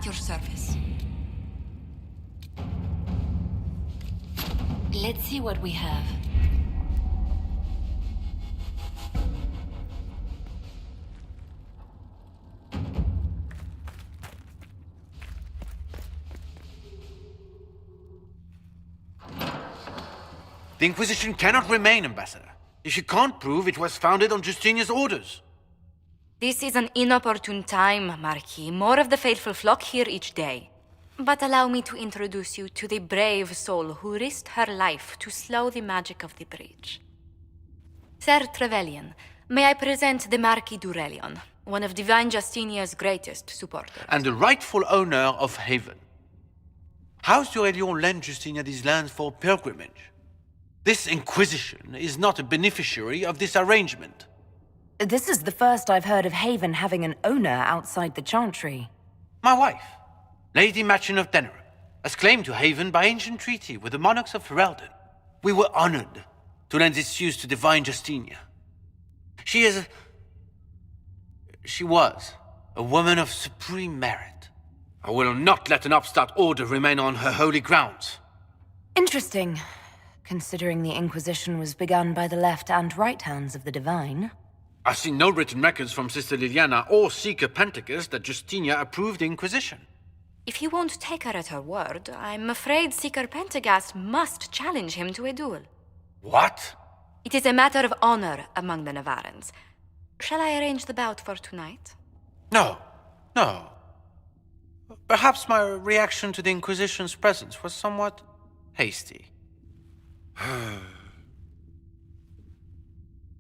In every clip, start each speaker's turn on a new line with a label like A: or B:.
A: At your service. Let's see what we have.
B: The Inquisition cannot remain, Ambassador, if you can't prove it was founded on Justinian's orders.
A: This is an inopportune time, Marquis. More of the faithful flock here each day. But allow me to introduce you to the brave soul who risked her life to slow the magic of the breach. Sir Trevelyan, may I present the Marquis d'Aurelion, one of Divine Justinia's greatest supporters.
B: And the rightful owner of Haven. House d'Aurelion lent Justinia these lands for pilgrimage. This Inquisition is not a beneficiary of this arrangement.
C: This is the first I've heard of Haven having an owner outside the Chantry.
B: My wife, Lady Machin of Denerim, has claimed to Haven by ancient treaty with the monarchs of Ferelden. We were honored to lend its use to Divine Justinia. She was a woman of supreme merit. I will not let an upstart order remain on her holy grounds.
C: Interesting, considering the Inquisition was begun by the left and right hands of the Divine.
B: I've seen no written records from Sister Liliana or Seeker Pentacus that Justinia approved the Inquisition.
A: If you won't take her at her word, I'm afraid Seeker Pentagast must challenge him to a duel.
B: What?
A: It is a matter of honor among the Navarrans. Shall I arrange the bout for tonight?
B: No. Perhaps my reaction to the Inquisition's presence was somewhat hasty.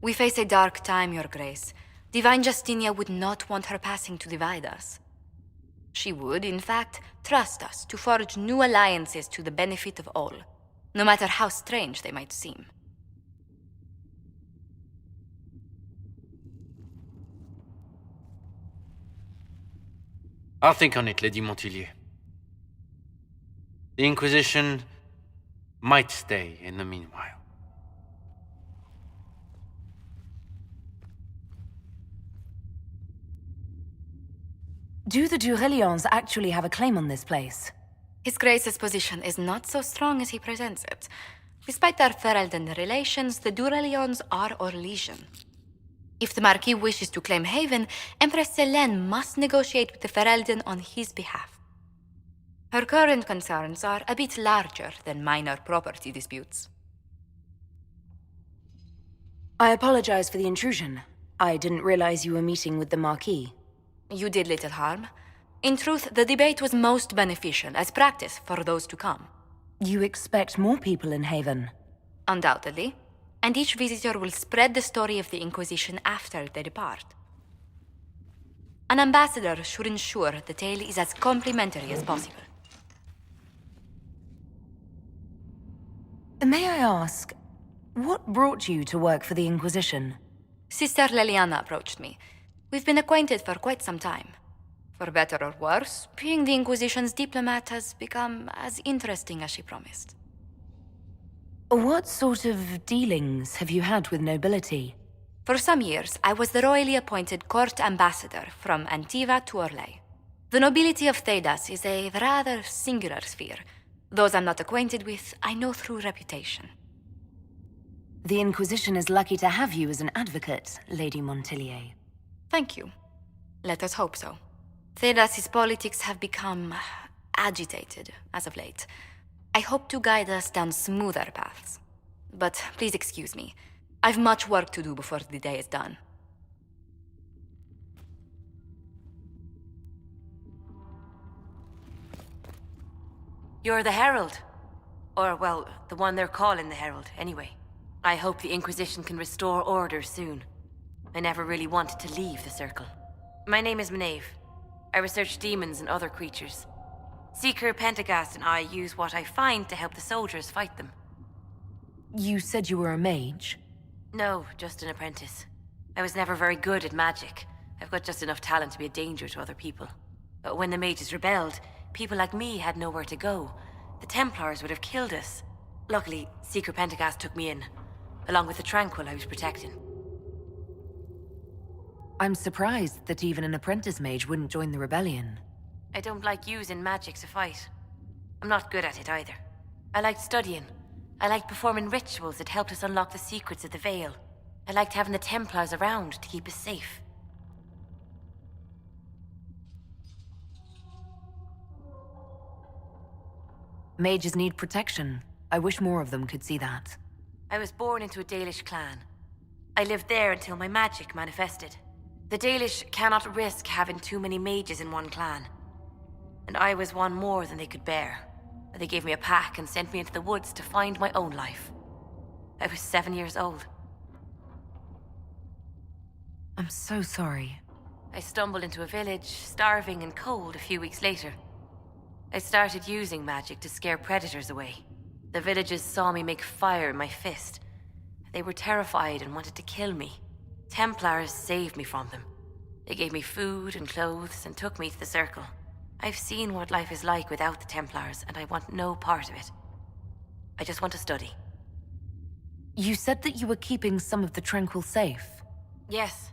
A: We face a dark time, Your Grace. Divine Justinia would not want her passing to divide us. She would, in fact, trust us to forge new alliances to the benefit of all, no matter how strange they might seem.
B: I'll think on it, Lady Montillier. The Inquisition might stay in the meanwhile.
C: Do the d'Aurelions actually have a claim on this place?
A: His Grace's position is not so strong as he presents it. Despite their Ferelden relations, the d'Aurelions are Orlesian. If the Marquis wishes to claim Haven, Empress Selene must negotiate with the Ferelden on his behalf. Her current concerns are a bit larger than minor property disputes.
C: I apologize for the intrusion. I didn't realize you were meeting with the Marquis.
A: You did little harm. In truth, the debate was most beneficial as practice for those to come.
C: You expect more people in Haven?
A: Undoubtedly. And each visitor will spread the story of the Inquisition after they depart. An ambassador should ensure the tale is as complimentary as possible.
C: May I ask, what brought you to work for the Inquisition?
A: Sister Liliana approached me. We've been acquainted for quite some time. For better or worse, being the Inquisition's diplomat has become as interesting as she promised.
C: What sort of dealings have you had with nobility?
A: For some years, I was the royally appointed court ambassador from Antiva to Orlais. The nobility of Thedas is a rather singular sphere. Those I'm not acquainted with, I know through reputation.
C: The Inquisition is lucky to have you as an advocate, Lady Montillier.
A: Thank you. Let us hope so. Thedas's politics have become agitated as of late. I hope to guide us down smoother paths. But please excuse me. I've much work to do before the day is done.
D: You're the Herald. Or, well, the one they're calling the Herald, anyway. I hope the Inquisition can restore order soon. I never really wanted to leave the Circle. My name is Maeve. I research demons and other creatures. Seeker Pentagast and I use what I find to help the soldiers fight them.
C: You said you were a mage?
D: No, just an apprentice. I was never very good at magic. I've got just enough talent to be a danger to other people. But when the mages rebelled, people like me had nowhere to go. The Templars would have killed us. Luckily, Seeker Pentagast took me in, along with the Tranquil I was protecting.
C: I'm surprised that even an apprentice mage wouldn't join the rebellion.
D: I don't like using magic to fight. I'm not good at it either. I liked studying. I liked performing rituals that helped us unlock the secrets of the Veil. I liked having the Templars around to keep us safe.
C: Mages need protection. I wish more of them could see that.
D: I was born into a Dalish clan. I lived there until my magic manifested. The Dalish cannot risk having too many mages in one clan. And I was one more than they could bear. They gave me a pack and sent me into the woods to find my own life. I was 7 years old.
C: I'm so sorry.
D: I stumbled into a village, starving and cold a few weeks later. I started using magic to scare predators away. The villagers saw me make fire in my fist. They were terrified and wanted to kill me. Templars saved me from them. They gave me food and clothes and took me to the Circle. I've seen what life is like without the Templars, and I want no part of it. I just want to study.
C: You said that you were keeping some of the Tranquil safe.
D: Yes.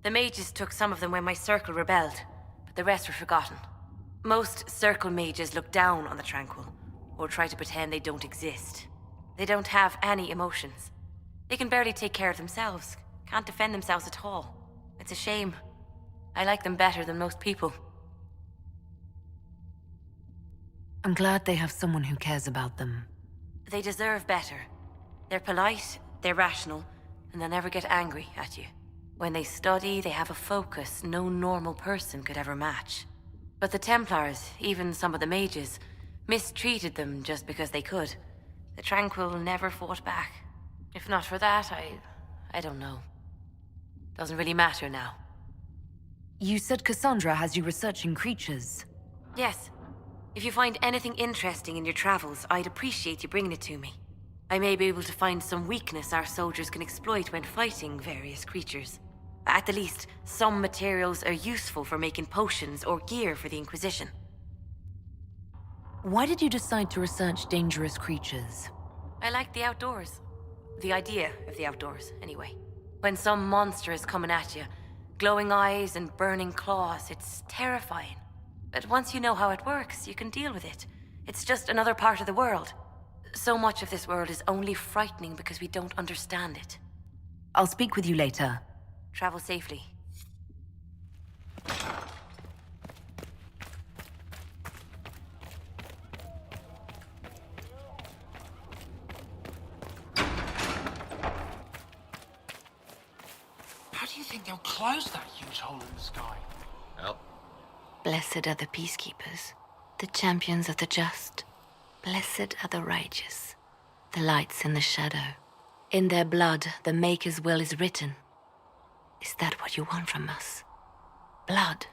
D: The mages took some of them when my Circle rebelled, but the rest were forgotten. Most Circle mages look down on the Tranquil, or try to pretend they don't exist. They don't have any emotions. They can barely take care of themselves, can't defend themselves at all. It's a shame. I like them better than most people.
C: I'm glad they have someone who cares about them.
D: They deserve better. They're polite, they're rational, and they'll never get angry at you. When they study, they have a focus no normal person could ever match. But the Templars, even some of the mages, mistreated them just because they could. The Tranquil never fought back. If not for that, I don't know. Doesn't really matter now.
C: You said Cassandra has you researching creatures.
D: Yes. If you find anything interesting in your travels, I'd appreciate you bringing it to me. I may be able to find some weakness our soldiers can exploit when fighting various creatures. At the least, some materials are useful for making potions or gear for the Inquisition.
C: Why did you decide to research dangerous creatures?
D: I like the outdoors. The idea of the outdoors, anyway. When some monster is coming at you, glowing eyes and burning claws, it's terrifying. But once you know how it works, you can deal with it. It's just another part of the world. So much of this world is only frightening because we don't understand it.
C: I'll speak with you later.
D: Travel safely.
B: How do you think they'll close that huge hole in the sky?
E: Well,
A: Blessed are the peacekeepers, the champions of the just. Blessed are the righteous, the lights in the shadow. In their blood, the Maker's will is written. Is that what you want from us? Blood?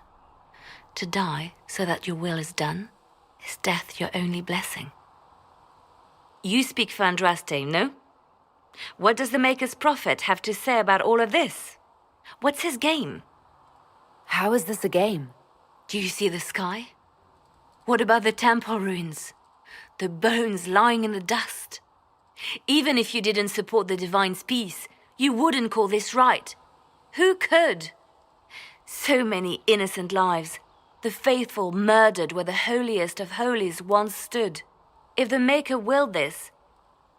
A: To die so that your will is done? Is death your only blessing?
F: You speak for Andraste, no? What does the Maker's prophet have to say about all of this? What's his game?
C: How is this a game?
F: Do you see the sky? What about the temple ruins? The bones lying in the dust? Even if you didn't support the Divine's peace, you wouldn't call this right. Who could? So many innocent lives. The faithful murdered where the holiest of holies once stood. If the Maker willed this,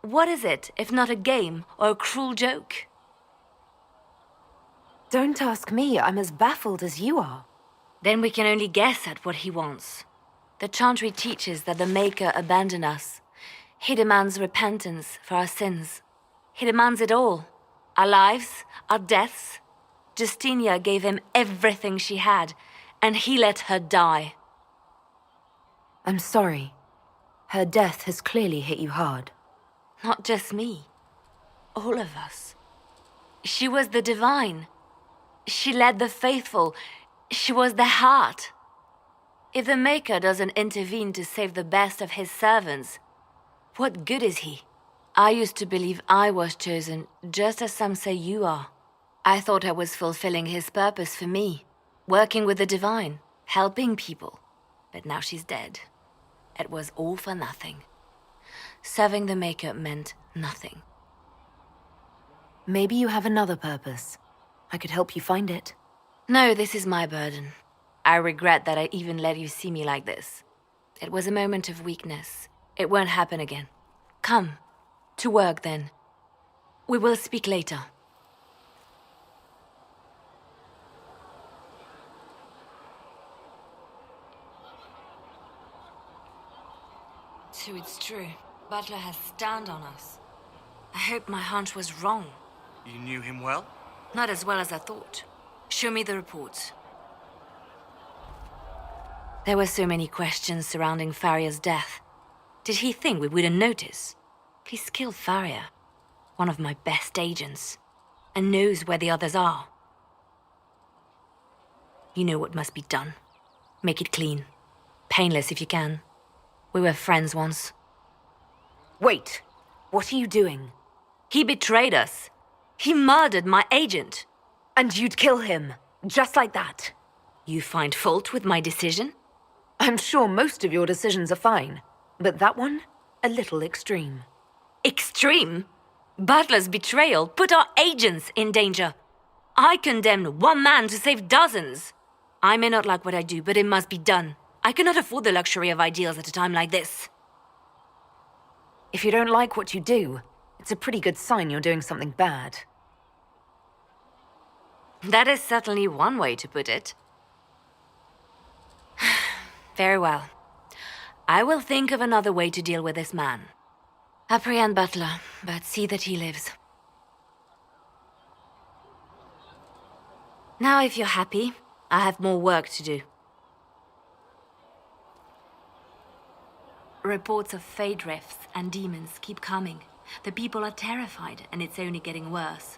F: what is it if not a game or a cruel joke?
C: Don't ask me, I'm as baffled as you are.
F: Then we can only guess at what he wants. The Chantry teaches that the Maker abandoned us. He demands repentance for our sins. He demands it all. Our lives, our deaths. Justinia gave him everything she had, and he let her die.
C: I'm sorry. Her death has clearly hit you hard.
F: Not just me. All of us. She was the Divine. She led the faithful. She was the heart. If the Maker doesn't intervene to save the best of his servants, what good is he? I used to believe I was chosen, just as some say you are. I thought I was fulfilling his purpose for me, working with the Divine, helping people. But now she's dead. It was all for nothing. Serving the Maker meant nothing.
C: Maybe you have another purpose. I could help you find it.
F: No, this is my burden. I regret that I even let you see me like this. It was a moment of weakness. It won't happen again. Come. To work, then. We will speak later. So it's true. Butler has stand on us. I hope my hunch was wrong.
E: You knew him well?
F: Not as well as I thought. Show me the reports. There were so many questions surrounding Farria's death. Did he think we wouldn't notice? He's killed Farria, one of my best agents, and knows where the others are. You know what must be done. Make it clean. Painless if you can. We were friends once.
C: Wait! What are you doing?
F: He betrayed us. He murdered my agent.
C: And you'd kill him, just like that.
F: You find fault with my decision?
C: I'm sure most of your decisions are fine, but that one, a little extreme.
F: Extreme? Butler's betrayal put our agents in danger. I condemned one man to save dozens. I may not like what I do, but it must be done. I cannot afford the luxury of ideals at a time like this.
C: If you don't like what you do, it's a pretty good sign you're doing something bad.
F: That is certainly one way to put it. Very well. I will think of another way to deal with this man. Apprehend Butler, but see that he lives. Now, if you're happy, I have more work to do. Reports of fade rifts and demons keep coming. The people are terrified, and it's only getting worse.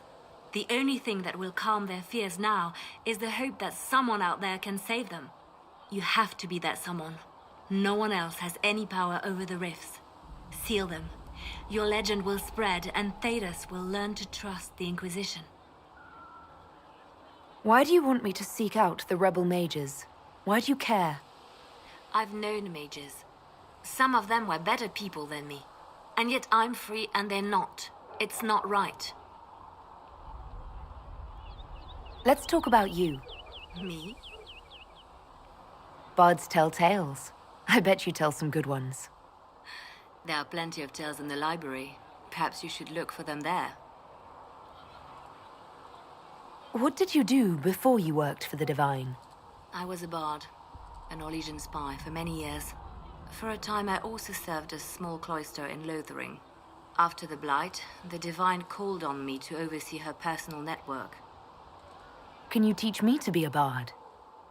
F: The only thing that will calm their fears now is the hope that someone out there can save them. You have to be that someone. No one else has any power over the rifts. Seal them. Your legend will spread, and Thedas will learn to trust the Inquisition.
C: Why do you want me to seek out the rebel mages? Why do you care?
F: I've known mages. Some of them were better people than me. And yet I'm free and they're not. It's not right.
C: Let's talk about you.
F: Me?
C: Bards tell tales. I bet you tell some good ones.
F: There are plenty of tales in the library. Perhaps you should look for them there.
C: What did you do before you worked for the Divine?
F: I was a bard, an Orlesian spy for many years. For a time I also served a small cloister in Lothering. After the Blight, the Divine called on me to oversee her personal network.
C: Can you teach me to be a bard?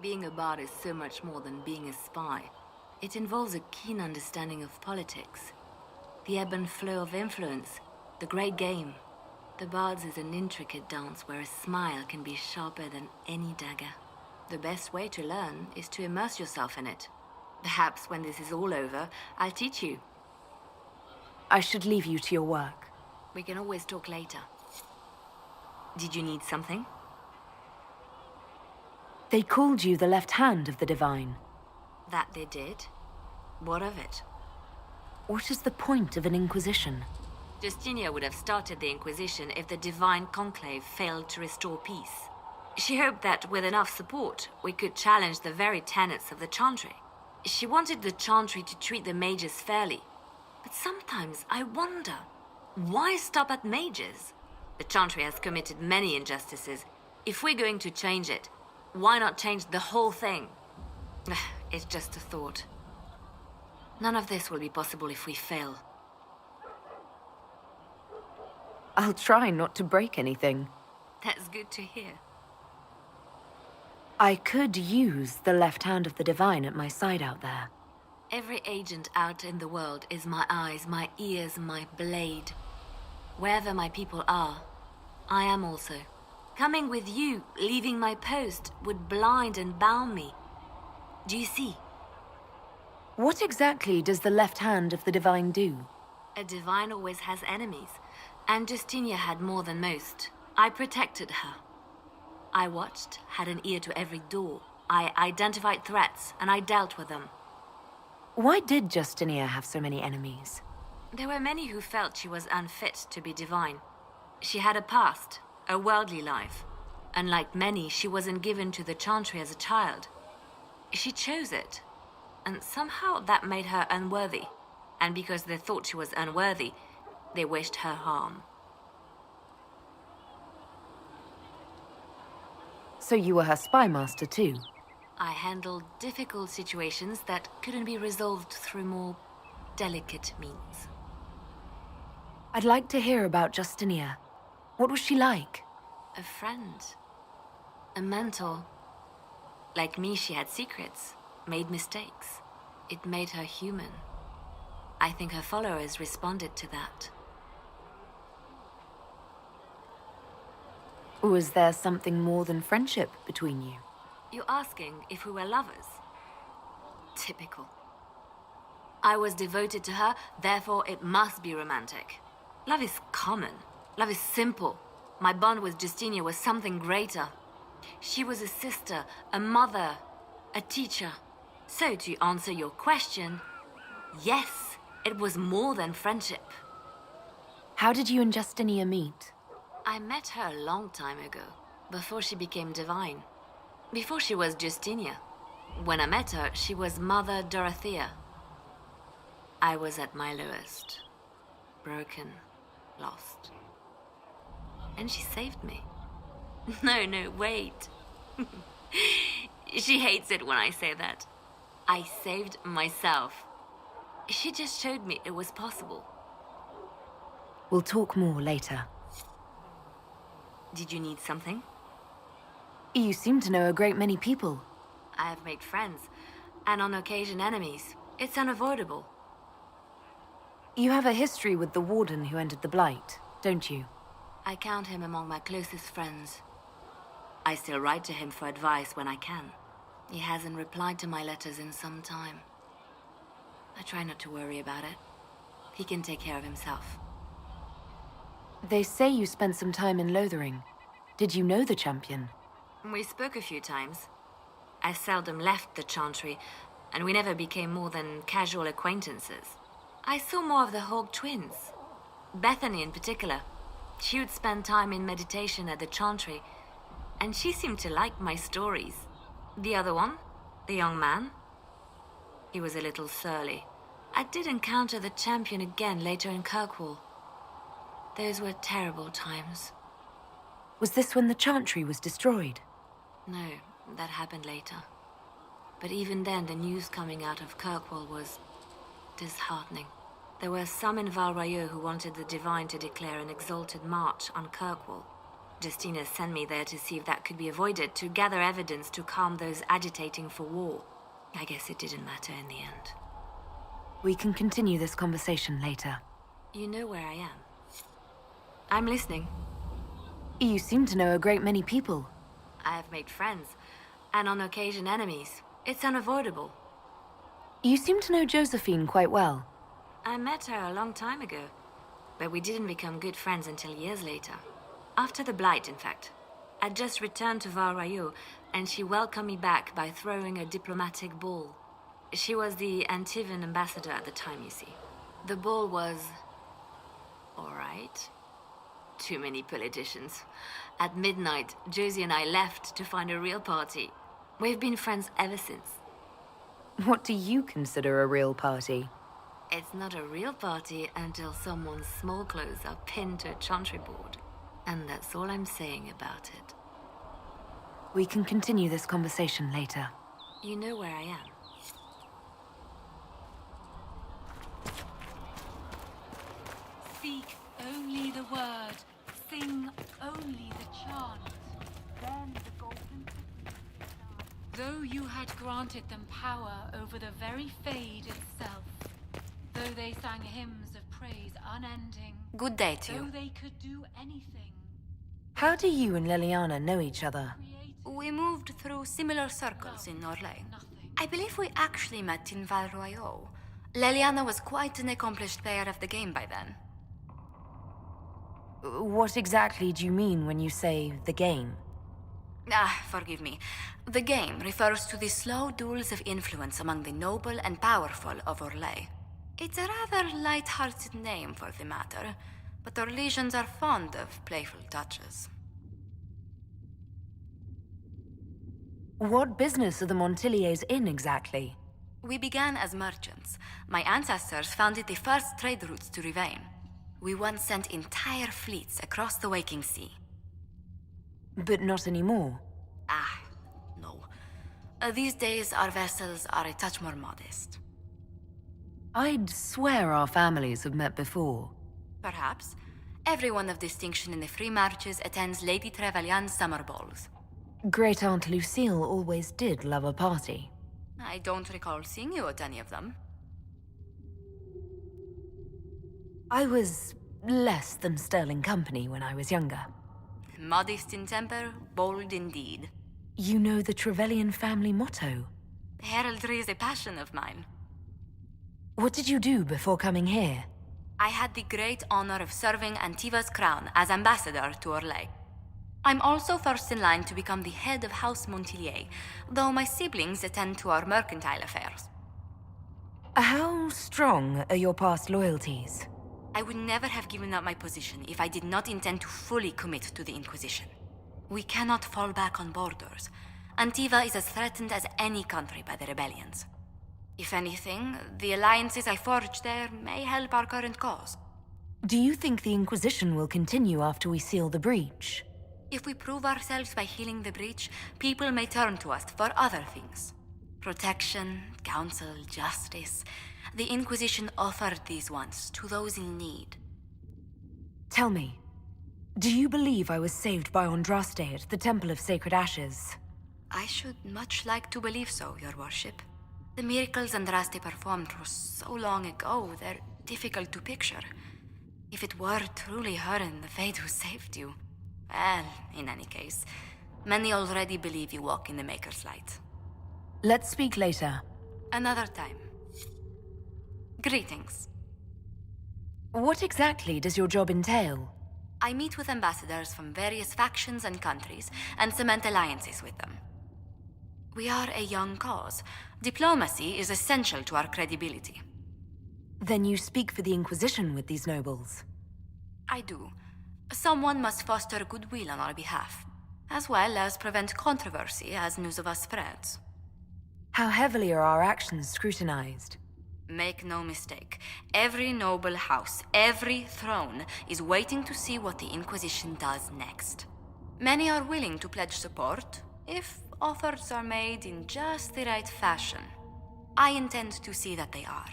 F: Being a bard is so much more than being a spy. It involves a keen understanding of politics, the ebb and flow of influence, the great game. The bard's is an intricate dance where a smile can be sharper than any dagger. The best way to learn is to immerse yourself in it. Perhaps when this is all over, I'll teach you.
C: I should leave you to your work.
F: We can always talk later. Did you need something?
C: They called you the left hand of the Divine.
F: That they did. What of it?
C: What is the point of an Inquisition?
F: Justinia would have started the Inquisition if the Divine Conclave failed to restore peace. She hoped that with enough support, we could challenge the very tenets of the Chantry. She wanted the Chantry to treat the mages fairly. But sometimes I wonder, why stop at mages? The Chantry has committed many injustices. If we're going to change it, why not change the whole thing? It's just a thought. None of this will be possible if we fail.
C: I'll try not to break anything.
F: That's good to hear.
C: I could use the left hand of the Divine at my side out there.
F: Every agent out in the world is my eyes, my ears, my blade. Wherever my people are, I am also. Coming with you, leaving my post, would blind and bound me. Do you see?
C: What exactly does the left hand of the Divine do?
F: A Divine always has enemies, and Justinia had more than most. I protected her. I watched, had an ear to every door. I identified threats, and I dealt with them.
C: Why did Justinia have so many enemies?
F: There were many who felt she was unfit to be divine. She had a past, a worldly life. Unlike many, she wasn't given to the Chantry as a child. She chose it, and somehow that made her unworthy. And because they thought she was unworthy, they wished her harm.
C: So you were her spy master too?
F: I handled difficult situations that couldn't be resolved through more delicate means.
C: I'd like to hear about Justinia. What was she like?
F: A friend. A mentor. Like me, she had secrets, made mistakes. It made her human. I think her followers responded to that.
C: Was there something more than friendship between you?
F: You're asking if we were lovers? Typical. I was devoted to her, therefore it must be romantic. Love is common. Love is simple. My bond with Justinia was something greater. She was a sister, a mother, a teacher. So to answer your question, yes, it was more than friendship.
C: How did you and Justinia meet?
F: I met her a long time ago, before she became divine. Before she was Justinia. When I met her, she was Mother Dorothea. I was at my lowest. Broken, lost. And she saved me. No, wait. She hates it when I say that. I saved myself. She just showed me it was possible.
C: We'll talk more later.
F: Did you need something?
C: You seem to know a great many people.
F: I have made friends, and on occasion enemies. It's unavoidable.
C: You have a history with the Warden who entered the Blight, don't you?
F: I count him among my closest friends. I still write to him for advice when I can. He hasn't replied to my letters in some time. I try not to worry about it. He can take care of himself.
C: They say you spent some time in Lothering. Did you know the champion?
F: We spoke a few times. I seldom left the Chantry, and we never became more than casual acquaintances. I saw more of the Hawk twins. Bethany in particular. She would spend time in meditation at the Chantry, and she seemed to like my stories. The other one, the young man, he was a little surly. I did encounter the champion again later in Kirkwall. Those were terrible times.
C: Was this when the Chantry was destroyed?
F: No, that happened later. But even then, the news coming out of Kirkwall was disheartening. There were some in Val Royeaux who wanted the Divine to declare an exalted march on Kirkwall. Justina sent me there to see if that could be avoided, to gather evidence to calm those agitating for war. I guess it didn't matter in the end.
C: We can continue this conversation later.
F: You know where I am. I'm listening.
C: You seem to know a great many people.
F: I have made friends, and on occasion enemies. It's unavoidable.
C: You seem to know Josephine quite well.
F: I met her a long time ago, but we didn't become good friends until years later. After the Blight, in fact. I'd just returned to Val Royeaux, and she welcomed me back by throwing a diplomatic ball. She was the Antivan ambassador at the time, you see. The ball was... all right. Too many politicians. At midnight, Josie and I left to find a real party. We've been friends ever since.
C: What do you consider a real party?
F: It's not a real party until someone's small clothes are pinned to a chantry board. And that's all I'm saying about it.
C: We can continue this conversation later.
F: You know where I am.
E: Speak only the word. Sing only the chant. Then the golden... Though you had granted them power over the very Fade itself, though they sang hymns of praise unending,
A: Good day to
E: though
A: you.
E: they could do anything,
C: How do you and Liliana know each other?
A: We moved through similar circles in Orlais.
E: nothing.
A: I believe we actually met in Val Royeaux. Leliana was quite an accomplished player of the game by then.
C: What exactly do you mean when you say the game?
A: Forgive me. The game refers to the slow duels of influence among the noble and powerful of Orlais. It's a rather light-hearted name for the matter, but Orlesians are fond of playful touches.
C: What business are the Montiliers in exactly?
A: We began as merchants. My ancestors founded the first trade routes to Rivain. We once sent entire fleets across the Waking Sea.
C: But not anymore.
A: No. These days, our vessels are a touch more modest.
C: I'd swear our families have met before.
A: Perhaps. Everyone of distinction in the Free Marches attends Lady Trevelyan's summer balls.
C: Great Aunt Lucille always did love a party.
A: I don't recall seeing you at any of them.
C: I was less than sterling company when I was younger.
A: Modest in temper, bold in deed.
C: You know the Trevelyan family motto.
A: Heraldry is a passion of mine.
C: What did you do before coming here?
A: I had the great honor of serving Antiva's crown as ambassador to Orlais. I'm also first in line to become the head of House Montilier, though my siblings attend to our mercantile affairs.
C: How strong are your past loyalties?
A: I would never have given up my position if I did not intend to fully commit to the Inquisition. We cannot fall back on borders. Antiva is as threatened as any country by the rebellions. If anything, the alliances I forged there may help our current cause.
C: Do you think the Inquisition will continue after we seal the breach?
A: If we prove ourselves by healing the breach, people may turn to us for other things. Protection, counsel, justice. The Inquisition offered these once to those in need.
C: Tell me, do you believe I was saved by Andraste at the Temple of Sacred Ashes?
A: I should much like to believe so, Your Worship. The miracles Andraste performed were so long ago, they're difficult to picture. If it were truly her and the Fate who saved you... Well, in any case, many already believe you walk in the Maker's light.
C: Let's speak later.
A: Another time. Greetings.
C: What exactly does your job entail?
A: I meet with ambassadors from various factions and countries and cement alliances with them. We are a young cause. Diplomacy is essential to our credibility.
C: Then you speak for the Inquisition with these nobles?
A: I do. Someone must foster goodwill on our behalf, as well as prevent controversy as news of us spreads.
C: How heavily are our actions scrutinized?
A: Make no mistake, every noble house, every throne is waiting to see what the Inquisition does next. Many are willing to pledge support, if offers are made in just the right fashion. I intend to see that they are.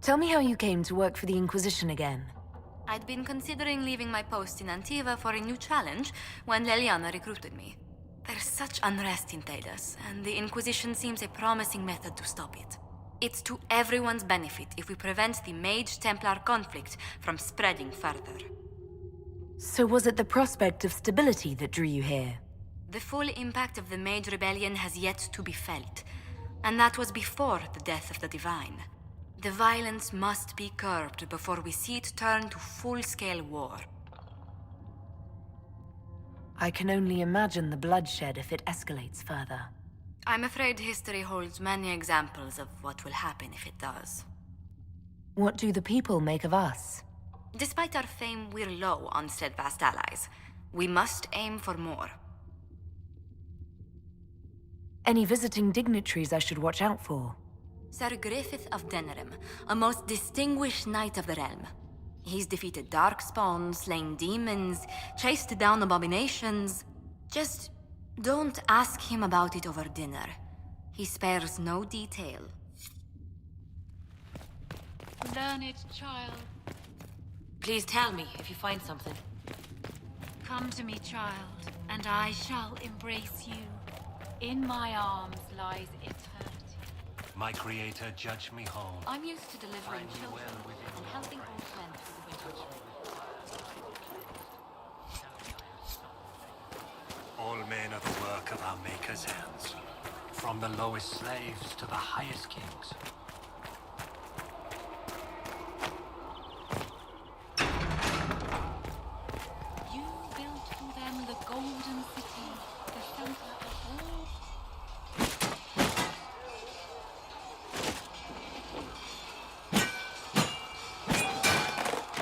C: Tell me how you came to work for the Inquisition again.
A: I'd been considering leaving my post in Antiva for a new challenge when Leliana recruited me. There's such unrest in Thedas, and the Inquisition seems a promising method to stop it. It's to everyone's benefit if we prevent the Mage-Templar conflict from spreading further.
C: So was it the prospect of stability that drew you here?
A: The full impact of the Mage Rebellion has yet to be felt, and that was before the death of the Divine. The violence must be curbed before we see it turn to full-scale war.
C: I can only imagine the bloodshed if it escalates further.
A: I'm afraid history holds many examples of what will happen if it does.
C: What do the people make of us?
A: Despite our fame, we're low on steadfast allies. We must aim for more.
C: Any visiting dignitaries I should watch out for?
A: Sir Griffith of Denerim, a most distinguished knight of the realm. He's defeated darkspawn, slain demons, chased down abominations. Just don't ask him about it over dinner. He spares no detail.
E: Learned child,
D: Please tell me if you find something.
E: come to me, child, and I shall embrace you. In my arms lies eternity.
G: My creator judged me home.
E: I'm used to delivering children and helping old men through the winter.
G: All men are the work of our Maker's hands. From the lowest slaves to the highest kings.
E: You built for them the golden city, the center of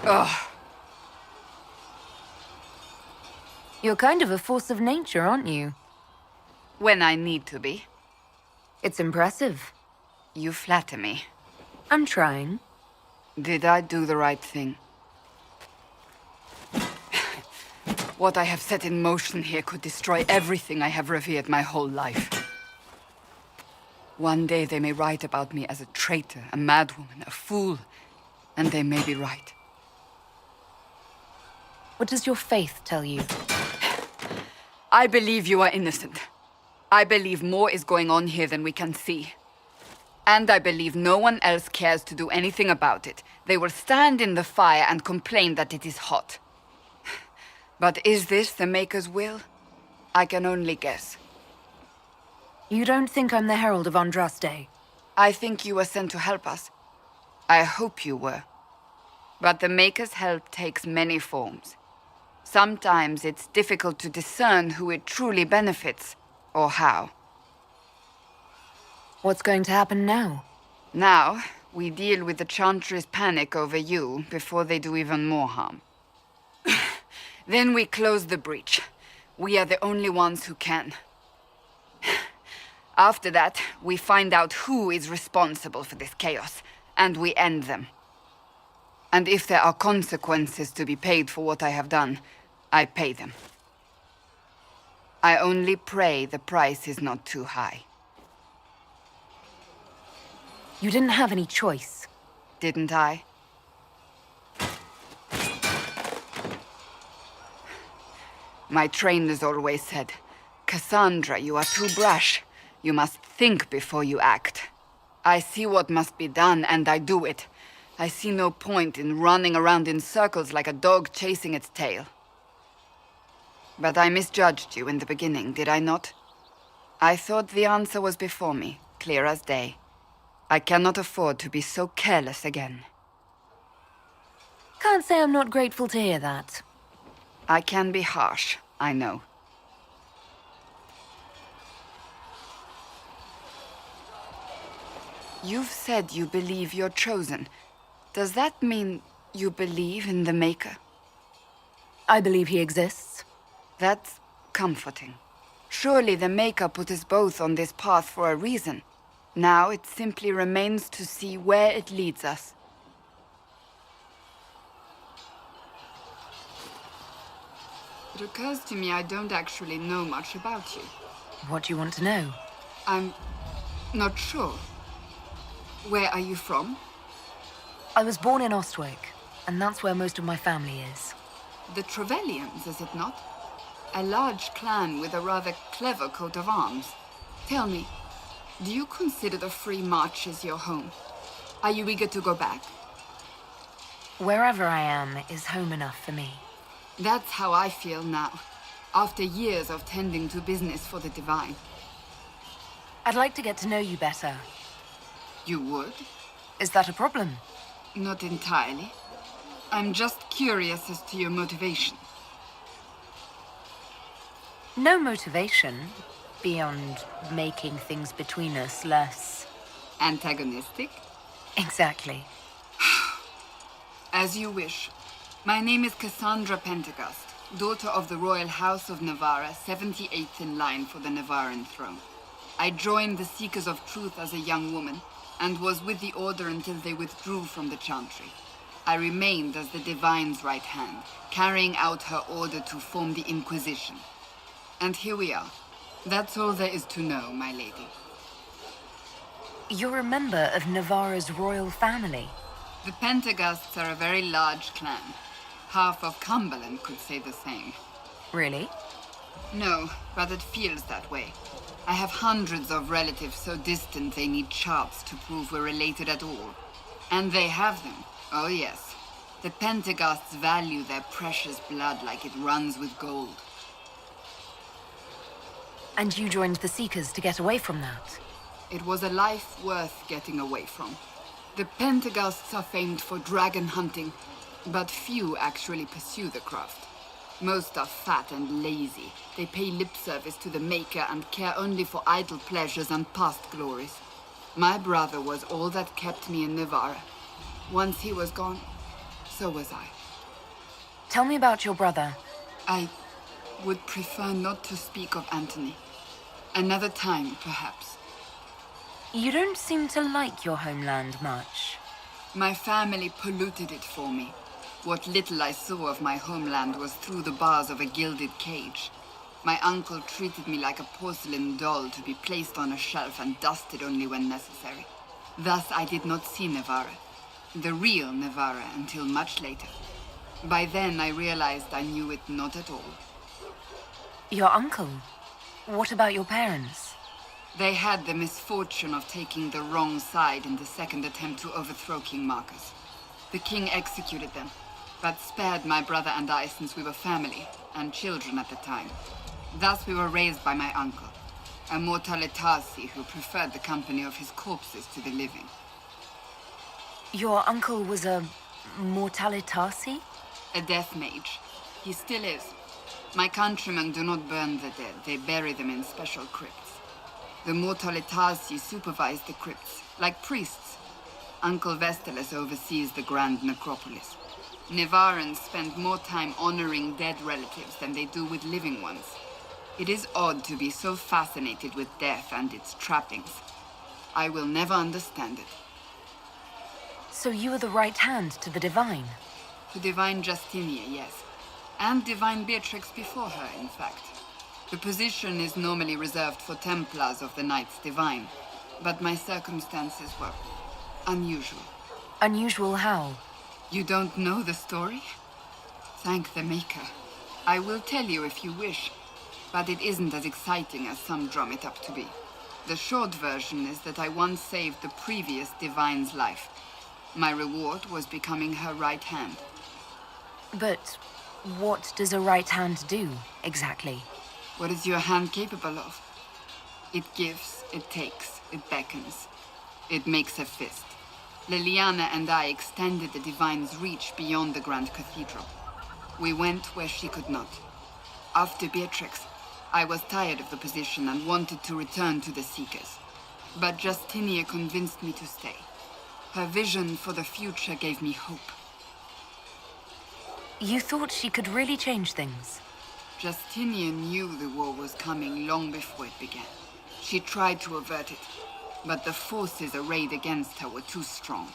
E: all.
C: You're kind of a force of nature, aren't you?
H: When I need to be.
C: It's impressive.
H: You flatter me.
C: I'm trying.
H: Did I do the right thing? What I have set in motion here could destroy everything I have revered my whole life. One day they may write about me as a traitor, a madwoman, a fool, and they may be right.
C: What does your faith tell you?
H: I believe you are innocent. I believe more is going on here than we can see. And I believe no one else cares to do anything about it. They will stand in the fire and complain that it is hot. But is this the Maker's will? I can only guess.
C: You don't think I'm the Herald of Andraste?
H: I think you were sent to help us. I hope you were. But the Maker's help takes many forms. Sometimes it's difficult to discern who it truly benefits, or how.
C: What's going to happen now?
H: Now, we deal with the Chantry's panic over you before they do even more harm. Then we close the breach. We are the only ones who can. After that, we find out who is responsible for this chaos, and we end them. And if there are consequences to be paid for what I have done, I pay them. I only pray the price is not too high.
C: You didn't have any choice.
H: Didn't I? My trainers always said, Cassandra, you are too brash. You must think before you act. I see what must be done, and I do it. I see no point in running around in circles like a dog chasing its tail. But I misjudged you in the beginning, did I not? I thought the answer was before me, clear as day. I cannot afford to be so careless again.
C: Can't say I'm not grateful to hear that.
H: I can be harsh, I know. You've said you believe you're chosen. Does that mean you believe in the Maker?
C: I believe he exists.
H: That's comforting. Surely the Maker put us both on this path for a reason. Now it simply remains to see where it leads us. It occurs to me I don't actually know much about you.
C: What do you want to know?
H: I'm not sure. Where are you from?
C: I was born in Ostwick, and that's where most of my family is.
H: The Trevellians, is it not? A large clan with a rather clever coat of arms. Tell me, do you consider the Free Marches your home? Are you eager to go back?
C: Wherever I am is home enough for me.
H: That's how I feel now, after years of tending to business for the Divine.
C: I'd like to get to know you better.
H: You would?
C: Is that a problem?
H: Not entirely. I'm just curious as to your motivation.
C: No motivation, beyond making things between us less...
H: Antagonistic?
C: Exactly.
H: As you wish. My name is Cassandra Pentecost, daughter of the Royal House of Navarra, 78th in line for the Navarran throne. I joined the Seekers of Truth as a young woman, and was with the Order until they withdrew from the Chantry. I remained as the Divine's right hand, carrying out her order to form the Inquisition. And here we are. That's all there is to know, my lady.
C: You're a member of Navarra's royal family.
H: The Pentecosts are a very large clan. Half of Cumberland could say the same.
C: Really?
H: No, but it feels that way. I have hundreds of relatives so distant they need charts to prove we're related at all. And they have them. Oh yes. The Pentecosts value their precious blood like it runs with gold.
C: And you joined the Seekers to get away from that?
H: It was a life worth getting away from. The Pentecosts are famed for dragon hunting, but few actually pursue the craft. Most are fat and lazy. They pay lip service to the Maker and care only for idle pleasures and past glories. My brother was all that kept me in Navarra. Once he was gone, so was I.
C: Tell me about your brother.
H: I would prefer not to speak of Anthony. Another time, perhaps.
C: You don't seem to like your homeland much.
H: My family polluted it for me. What little I saw of my homeland was through the bars of a gilded cage. My uncle treated me like a porcelain doll to be placed on a shelf and dusted only when necessary. Thus I did not see Navarra, the real Navarra, until much later. By then I realized I knew it not at all.
C: Your uncle? What about your parents?
H: They had the misfortune of taking the wrong side in the second attempt to overthrow King Marcus. The king executed them, but spared my brother and I since we were family, and children at the time. Thus we were raised by my uncle, a mortalitasi who preferred the company of his corpses to the living.
C: Your uncle was a mortalitasi?
H: A death mage. He still is. My countrymen do not burn the dead, they bury them in special crypts. The mortalitasi supervise the crypts, like priests. Uncle Vestalis oversees the grand necropolis. Nevarans spend more time honoring dead relatives than they do with living ones. It is odd to be so fascinated with death and its trappings. I will never understand it.
C: So you were the right hand to the Divine?
H: To Divine Justinia, yes. And Divine Beatrix before her, in fact. The position is normally reserved for Templars of the Knights Divine, but my circumstances were unusual.
C: Unusual how?
H: You don't know the story? Thank the Maker. I will tell you if you wish, but it isn't as exciting as some drum it up to be. The short version is that I once saved the previous Divine's life. My reward was becoming her right hand.
C: But what does a right hand do, exactly?
H: What is your hand capable of? It gives, it takes, it beckons. It makes a fist. Liliana and I extended the Divine's reach beyond the Grand Cathedral. We went where she could not. After Beatrix, I was tired of the position and wanted to return to the Seekers. But Justinia convinced me to stay. Her vision for the future gave me hope.
C: You thought she could really change things?
H: Justinian knew the war was coming long before it began. She tried to avert it, but the forces arrayed against her were too strong.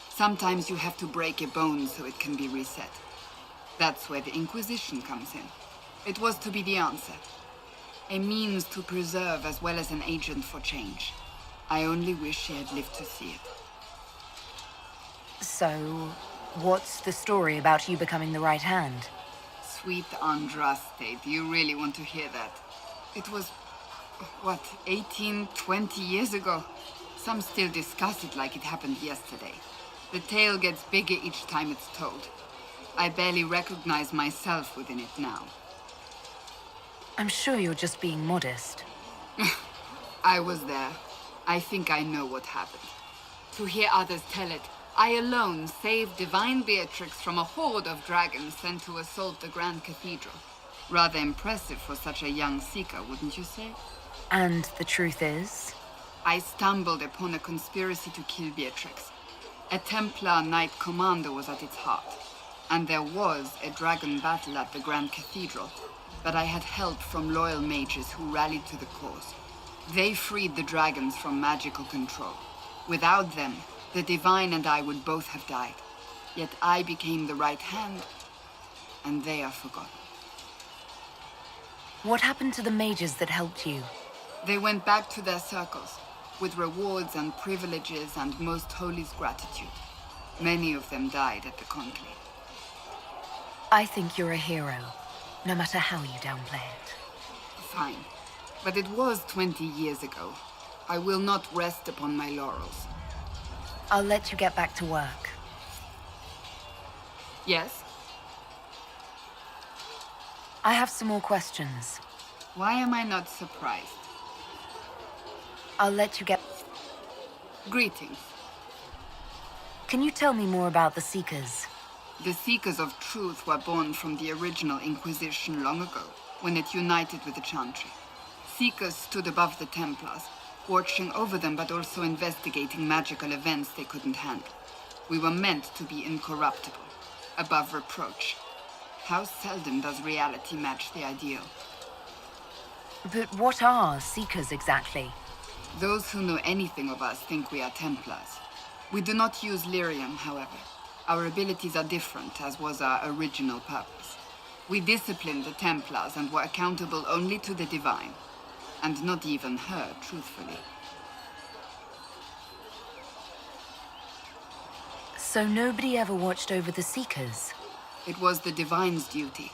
H: Sometimes you have to break a bone so it can be reset. That's where the Inquisition comes in. It was to be the answer. A means to preserve as well as an agent for change. I only wish she had lived to see it.
C: So, what's the story about you becoming the right hand?
H: Sweet Andraste, do you really want to hear that? It was, what, 18, 20 years ago? Some still discuss it like it happened yesterday. The tale gets bigger each time it's told. I barely recognize myself within it now.
C: I'm sure you're just being modest.
H: I was there. I think I know what happened. To hear others tell it, I alone saved Divine Beatrix from a horde of dragons sent to assault the Grand Cathedral. Rather impressive for such a young seeker, wouldn't you say?
C: And the truth is?
H: I stumbled upon a conspiracy to kill Beatrix. A Templar Knight Commander was at its heart. And there was a dragon battle at the Grand Cathedral. But I had help from loyal mages who rallied to the cause. They freed the dragons from magical control. Without them, the Divine and I would both have died. Yet I became the right hand, and they are forgotten.
C: What happened to the mages that helped you?
H: They went back to their circles, with rewards and privileges and Most Holy's gratitude. Many of them died at the conclave.
C: I think you're a hero, no matter how you downplay it.
H: Fine. But it was 20 years ago. I will not rest upon my laurels.
C: I'll let you get back to work.
H: Yes?
C: I have some more questions.
H: Why am I not surprised?
C: I'll let you get...
H: Greetings.
C: Can you tell me more about the Seekers?
H: The Seekers of Truth were born from the original Inquisition long ago, when it united with the Chantry. Seekers stood above the Templars, watching over them but also investigating magical events they couldn't handle. We were meant to be incorruptible, above reproach. How seldom does reality match the ideal?
C: But what are Seekers exactly?
H: Those who know anything of us think we are Templars. We do not use lyrium, however. Our abilities are different, as was our original purpose. We disciplined the Templars and were accountable only to the Divine. And not even her, truthfully.
C: So nobody ever watched over the Seekers?
H: It was the Divine's duty.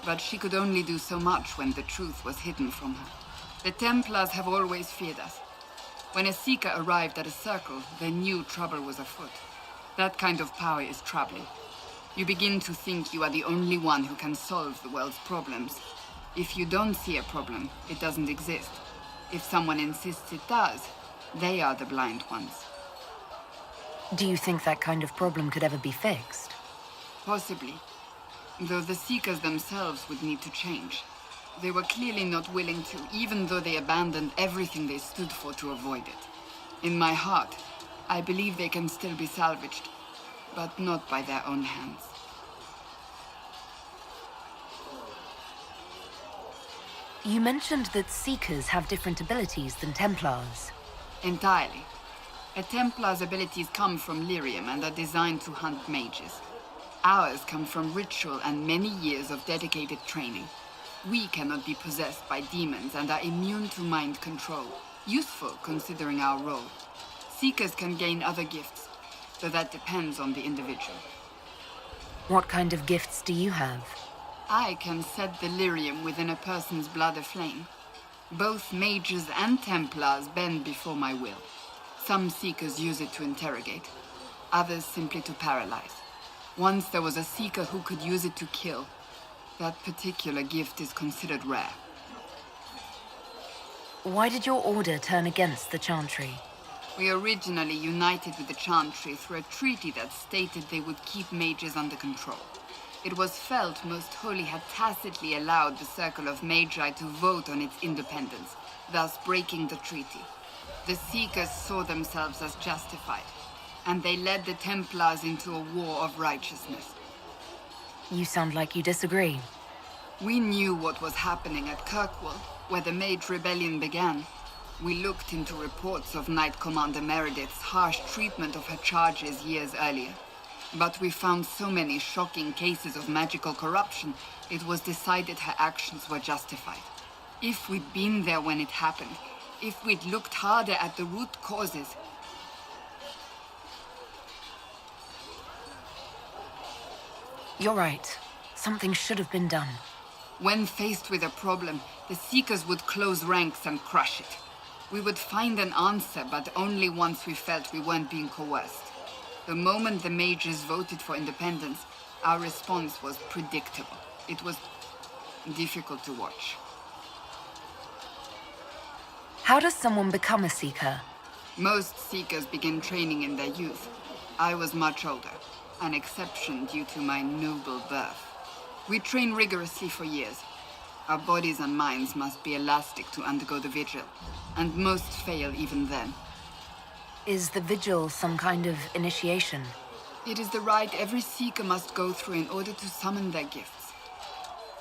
H: But she could only do so much when the truth was hidden from her. The Templars have always feared us. When a Seeker arrived at a circle, they knew trouble was afoot. That kind of power is troubling. You begin to think you are the only one who can solve the world's problems. If you don't see a problem, it doesn't exist. If someone insists it does, they are the blind ones.
C: Do you think that kind of problem could ever be fixed?
H: Possibly. Though the Seekers themselves would need to change. They were clearly not willing to, even though they abandoned everything they stood for to avoid it. In my heart, I believe they can still be salvaged, but not by their own hands.
C: You mentioned that Seekers have different abilities than Templars.
H: Entirely. A Templar's abilities come from lyrium and are designed to hunt mages. Ours come from ritual and many years of dedicated training. We cannot be possessed by demons and are immune to mind control. Useful, considering our role. Seekers can gain other gifts, though that depends on the individual.
C: What kind of gifts do you have?
H: I can set the lyrium within a person's blood aflame. Both mages and Templars bend before my will. Some Seekers use it to interrogate, others simply to paralyze. Once there was a Seeker who could use it to kill. That particular gift is considered rare.
C: Why did your order turn against the Chantry?
H: We originally united with the Chantry through a treaty that stated they would keep mages under control. It was felt Most Holy had tacitly allowed the Circle of Magi to vote on its independence, thus breaking the treaty. The Seekers saw themselves as justified, and they led the Templars into a war of righteousness.
C: You sound like you disagree.
H: We knew what was happening at Kirkwall, where the Mage Rebellion began. We looked into reports of Knight Commander Meredith's harsh treatment of her charges years earlier. But we found so many shocking cases of magical corruption, it was decided her actions were justified. If we'd been there when it happened, if we'd looked harder at the root causes...
C: You're right. Something should have been done.
H: When faced with a problem, the Seekers would close ranks and crush it. We would find an answer, but only once we felt we weren't being coerced. The moment the mages voted for independence, our response was predictable. It was difficult to watch.
C: How does someone become a Seeker?
H: Most Seekers begin training in their youth. I was much older, an exception due to my noble birth. We train rigorously for years. Our bodies and minds must be elastic to undergo the vigil, and most fail even then.
C: Is the vigil some kind of initiation?
H: It is the rite every Seeker must go through in order to summon their gifts.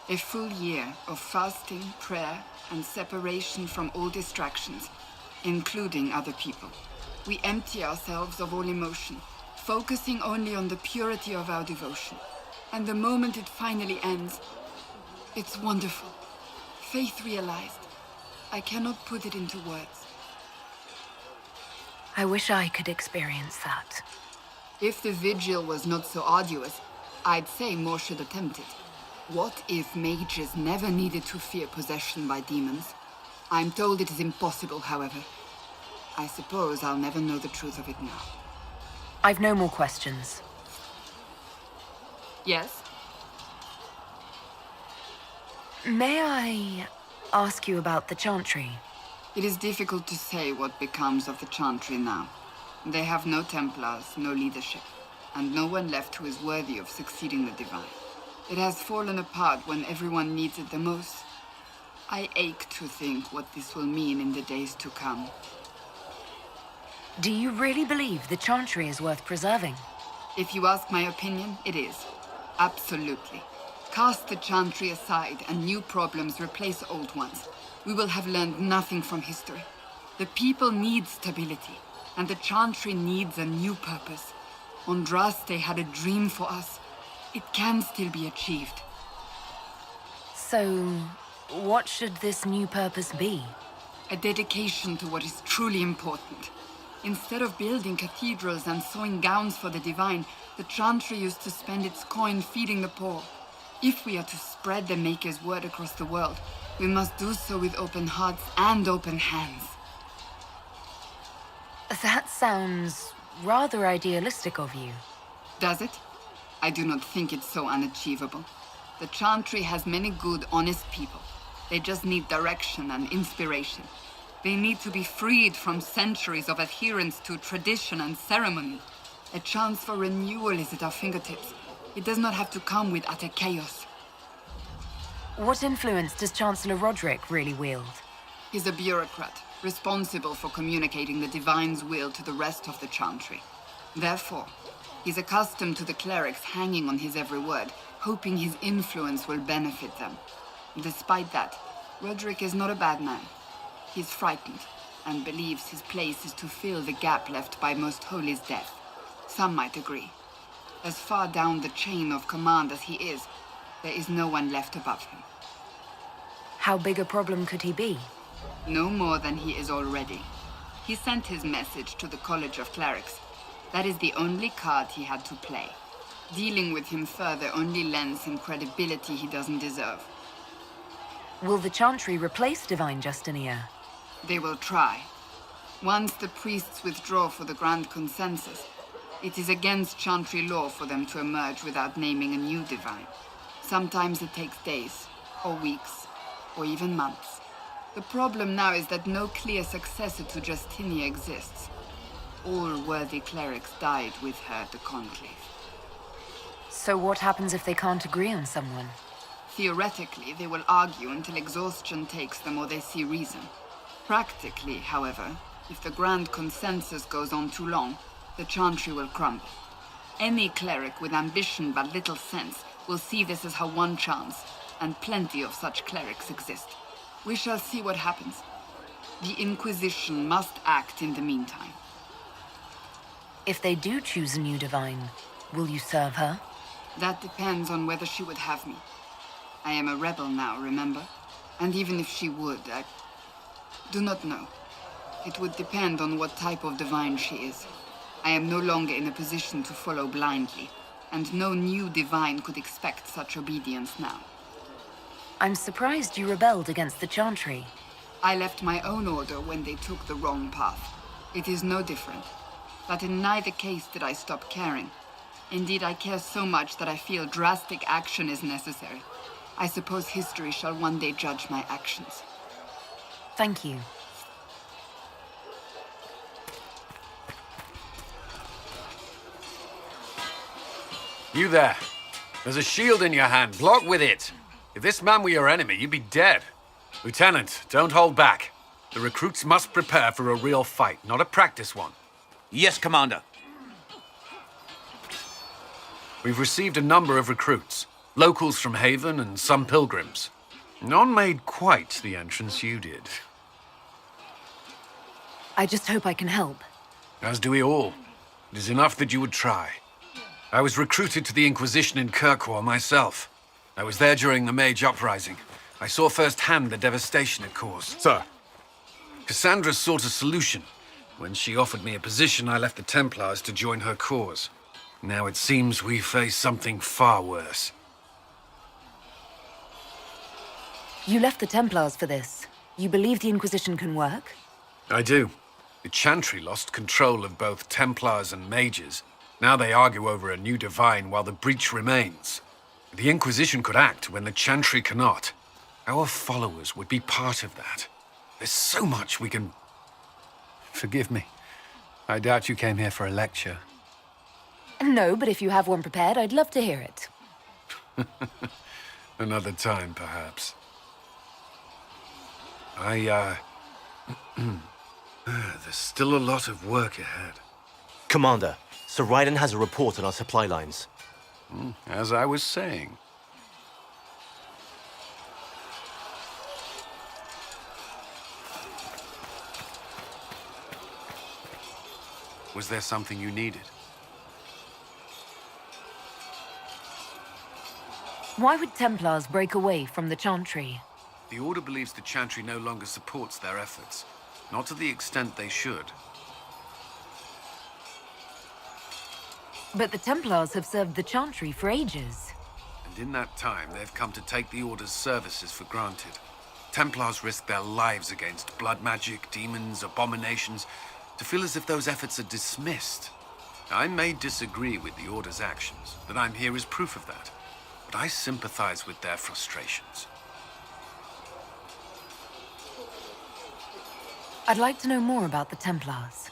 H: A full year of fasting, prayer, and separation from all distractions, including other people. We empty ourselves of all emotion, focusing only on the purity of our devotion. And the moment it finally ends, it's wonderful. Faith realized. I cannot put it into words.
C: I wish I could experience that.
H: If the vigil was not so arduous, I'd say more should attempt it. What if mages never needed to fear possession by demons? I'm told it is impossible, however. I suppose I'll never know the truth of it now.
C: I've no more questions.
H: Yes?
C: May I ask you about the Chantry?
H: It is difficult to say what becomes of the Chantry now. They have no Templars, no leadership, and no one left who is worthy of succeeding the Divine. It has fallen apart when everyone needs it the most. I ache to think what this will mean in the days to come.
C: Do you really believe the Chantry is worth preserving?
H: If you ask my opinion, it is. Absolutely. Cast the Chantry aside and new problems replace old ones. we will have learned nothing from history. The people need stability, and the Chantry needs a new purpose. Andraste had a dream for us. It can still be achieved.
C: So, what should this new purpose be?
H: A dedication to what is truly important. Instead of building cathedrals and sewing gowns for the divine, the Chantry used to spend its coin feeding the poor. If we are to spread the Maker's word across the world, we must do so with open hearts and open hands.
C: That sounds rather idealistic of you.
H: Does it? I do not think it's so unachievable. The Chantry has many good, honest people. They just need direction and inspiration. They need to be freed from centuries of adherence to tradition and ceremony. A chance for renewal is at our fingertips. It does not have to come with utter chaos.
C: What influence does Chancellor Roderick really wield?
H: He's a bureaucrat, responsible for communicating the Divine's will to the rest of the Chantry. Therefore, he's accustomed to the clerics hanging on his every word, hoping his influence will benefit them. Despite that, Roderick is not a bad man. He's frightened, and believes his place is to fill the gap left by Most Holy's death. Some might agree. As far down the chain of command as he is, there is no one left above him.
C: How big a problem could he be?
H: No more than he is already. He sent his message to the College of Clerics. That is the only card he had to play. Dealing with him further only lends him credibility he doesn't deserve.
C: Will the Chantry replace Divine Justinia?
H: They will try. Once the priests withdraw for the Grand Consensus, it is against Chantry law for them to emerge without naming a new divine. Sometimes it takes days, or weeks, or even months. The problem now is that no clear successor to Justinia exists. All worthy clerics died with her at the Conclave.
C: So what happens if they can't agree on someone?
H: Theoretically, they will argue until exhaustion takes them or they see reason. Practically, however, if the Grand Consensus goes on too long, the Chantry will crumble. Any cleric with ambition but little sense will see this as her one chance, and plenty of such clerics exist. We shall see what happens. The Inquisition must act in the meantime.
C: If they do choose a new divine, will you serve her?
H: That depends on whether she would have me. I am a rebel now, remember? And even if she would, I do not know. It would depend on what type of divine she is. I am no longer in a position to follow blindly, and no new divine could expect such obedience now.
C: I'm surprised you rebelled against the Chantry.
H: I left my own order when they took the wrong path. It is no different. But in neither case did I stop caring. Indeed, I care so much that I feel drastic action is necessary. I suppose history shall one day judge my actions.
C: Thank you.
I: You there. There's a shield in your hand. Block with it. If this man were your enemy, you'd be dead. Lieutenant, don't hold back. The recruits must prepare for a real fight, not a practice one.
B: Yes, Commander.
I: We've received a number of recruits. Locals from Haven and some pilgrims. None made quite the entrance you did.
C: I just hope I can help.
I: As do we all. It is enough that you would try. I was recruited to the Inquisition in Kirkwall myself. I was there during the Mage Uprising. I saw firsthand the devastation it caused.
J: Sir.
I: Cassandra sought a solution. When she offered me a position, I left the Templars to join her cause. Now it seems we face something far worse.
C: You left the Templars for this. You believe the Inquisition can work?
I: I do. The Chantry lost control of both Templars and Mages. Now they argue over a new divine while the breach remains. The Inquisition could act when the Chantry cannot. Our followers would be part of that. There's so much we can... Forgive me. I doubt you came here for a lecture.
C: No, but if you have one prepared, I'd love to hear it.
I: Another time, perhaps. There's still a lot of work ahead.
J: Commander, Sir Raiden has a report on our supply lines.
I: As I was saying. Was there something you needed?
C: Why would Templars break away from the Chantry?
I: The Order believes the Chantry no longer supports their efforts. Not to the extent they should.
C: But the Templars have served the Chantry for ages.
I: And in that time, they've come to take the Order's services for granted. Templars risk their lives against blood magic, demons, abominations, to feel as if those efforts are dismissed. I may disagree with the Order's actions. That I'm here is proof of that. But I sympathize with their frustrations.
C: I'd like to know more about the Templars.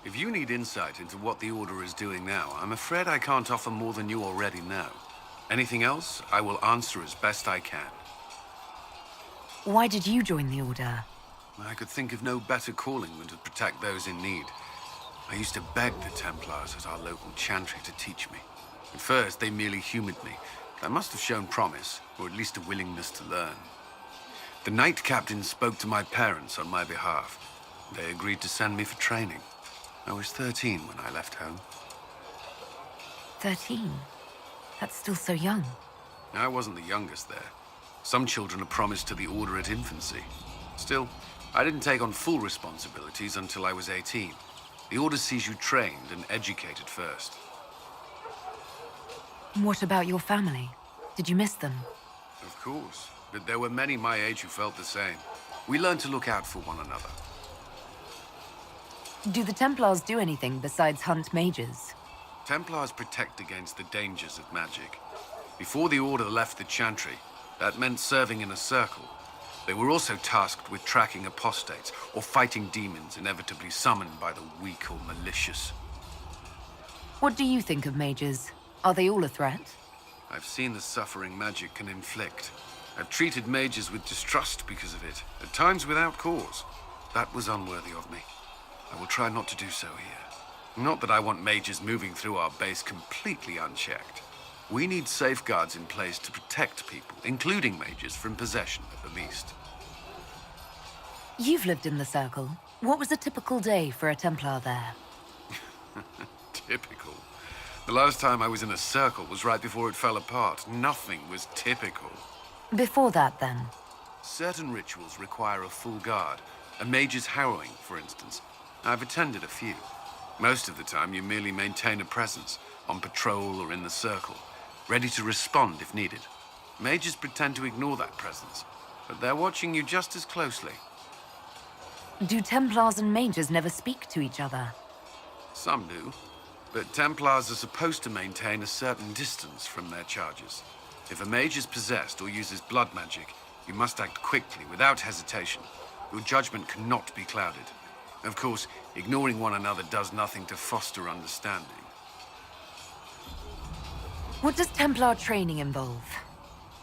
I: If you need insight into what the Order is doing now, I'm afraid I can't offer more than you already know. Anything else, I will answer as best I can.
C: Why did you join the Order?
I: I could think of no better calling than to protect those in need. I used to beg the Templars at our local chantry to teach me. At first, they merely humored me. I must have shown promise, or at least a willingness to learn. The Knight Captain spoke to my parents on my behalf. They agreed to send me for training. I was 13 when I left home.
C: 13? That's still so young.
I: I wasn't the youngest there. Some children are promised to the Order at infancy. Still, I didn't take on full responsibilities until I was 18. The Order sees you trained and educated first.
C: What about your family? Did you miss them?
I: Of course, but there were many my age who felt the same. We learned to look out for one another.
C: Do the Templars do anything besides hunt mages?
I: Templars protect against the dangers of magic. Before the Order left the Chantry, that meant serving in a circle. They were also tasked with tracking apostates or fighting demons inevitably summoned by the weak or malicious.
C: What do you think of mages? Are they all a threat?
I: I've seen the suffering magic can inflict. I've treated mages with distrust because of it, at times without cause. That was unworthy of me. I will try not to do so here. Not that I want mages moving through our base completely unchecked. We need safeguards in place to protect people, including mages, from possession at the least.
C: You've lived in the Circle. What was a typical day for a Templar there?
I: Typical? The last time I was in a circle was right before it fell apart. Nothing was typical.
C: Before that, then?
I: Certain rituals require a full guard. A mage's harrowing, for instance. I've attended a few. Most of the time, you merely maintain a presence, on patrol or in the circle, ready to respond if needed. Mages pretend to ignore that presence, but they're watching you just as closely.
C: Do Templars and mages never speak to each other?
I: Some do, but Templars are supposed to maintain a certain distance from their charges. If a mage is possessed or uses blood magic, you must act quickly, without hesitation. Your judgment cannot be clouded. Of course, ignoring one another does nothing to foster understanding.
C: What does Templar training involve?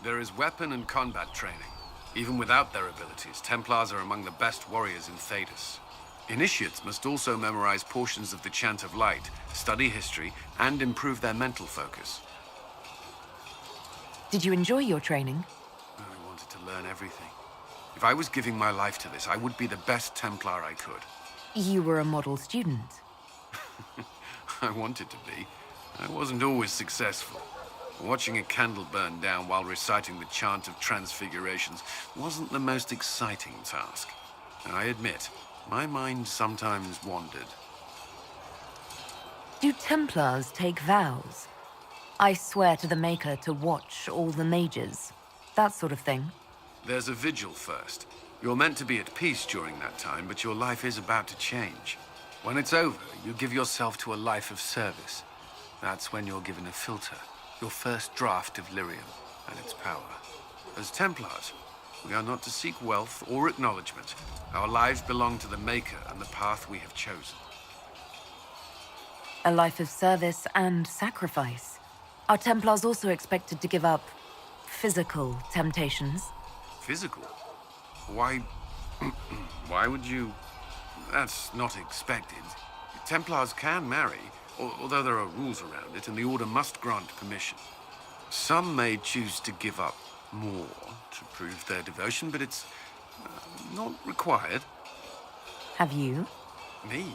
I: There is weapon and combat training. Even without their abilities, Templars are among the best warriors in Thedas. Initiates must also memorize portions of the Chant of Light, study history, and improve their mental focus.
C: Did you enjoy your training?
I: I wanted to learn everything. If I was giving my life to this, I would be the best Templar I could.
C: You were a model student.
I: I wanted to be. I wasn't always successful. Watching a candle burn down while reciting the Chant of Transfigurations wasn't the most exciting task. I admit, my mind sometimes wandered.
C: Do Templars take vows? I swear to the Maker to watch all the mages. That sort of thing.
I: There's a vigil first. You're meant to be at peace during that time, but your life is about to change. When it's over, you give yourself to a life of service. That's when you're given a filter, your first draft of lyrium and its power. As Templars, we are not to seek wealth or acknowledgement. Our lives belong to the Maker and the path we have chosen.
C: A life of service and sacrifice. Are Templars also expected to give up physical temptations?
I: Physical? Why... why would you... That's not expected. Templars can marry, although there are rules around it, and the Order must grant permission. Some may choose to give up more to prove their devotion, but it's not required.
C: Have you?
I: Me?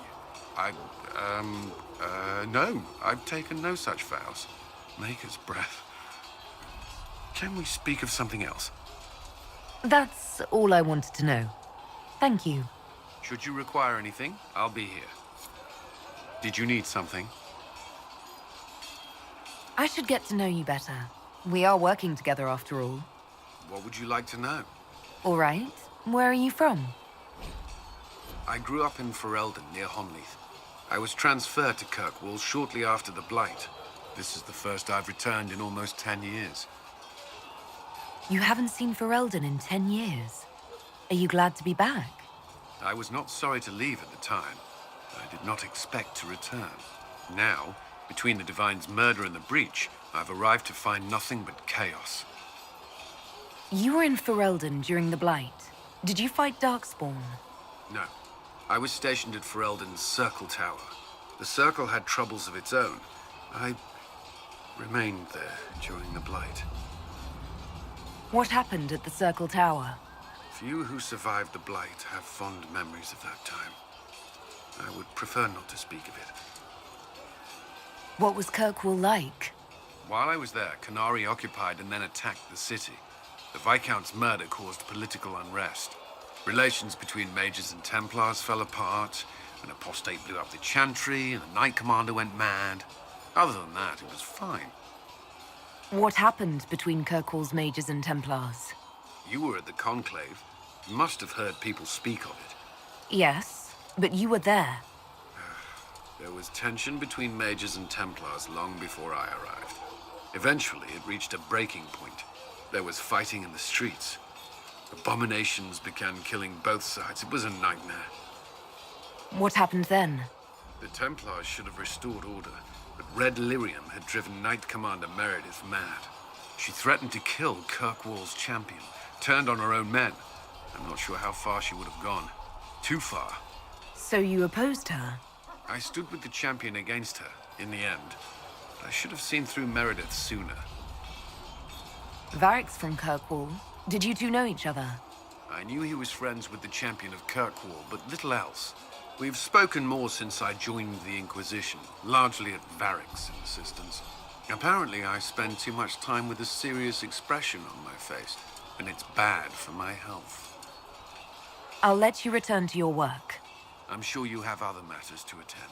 I: No. I've taken no such vows. Maker's breath. Can we speak of something else?
C: That's all I wanted to know. Thank you.
I: Should you require anything, I'll be here. Did you need something?
C: I should get to know you better. We are working together after all.
I: What would you like to know?
C: All right. Where are you from?
I: I grew up in Ferelden, near Honleith. I was transferred to Kirkwall shortly after the Blight. This is the first I've returned in almost 10 years.
C: You haven't seen Ferelden in 10 years. Are you glad to be back?
I: I was not sorry to leave at the time. I did not expect to return. Now, between the Divine's murder and the breach, I've arrived to find nothing but chaos.
C: You were in Ferelden during the Blight. Did you fight Darkspawn?
I: No. I was stationed at Ferelden's Circle Tower. The Circle had troubles of its own. I remained there during the Blight.
C: What happened at the Circle Tower?
I: Few who survived the Blight have fond memories of that time. I would prefer not to speak of it.
C: What was Kirkwall like?
I: While I was there, Canary occupied and then attacked the city. The Viscount's murder caused political unrest. Relations between mages and Templars fell apart. An apostate blew up the Chantry, and the Knight Commander went mad. Other than that, it was fine.
C: What happened between Kirkwall's mages and Templars?
I: You were at the Conclave. You must have heard people speak of it.
C: Yes, but you were there.
I: There was tension between mages and Templars long before I arrived. Eventually, it reached a breaking point. There was fighting in the streets. Abominations began killing both sides. It was a nightmare.
C: What happened then?
I: The Templars should have restored order, but Red Lyrium had driven Knight Commander Meredith mad. She threatened to kill Kirkwall's champion, turned on her own men. I'm not sure how far she would have gone. Too far.
C: So you opposed her?
I: I stood with the champion against her, in the end. But I should have seen through Meredith sooner.
C: Varric's from Kirkwall. Did you two know each other?
I: I knew he was friends with the champion of Kirkwall, but little else. We've spoken more since I joined the Inquisition, largely at Varric's insistence. Apparently, I spend too much time with a serious expression on my face, and it's bad for my health.
C: I'll let you return to your work.
I: I'm sure you have other matters to attend.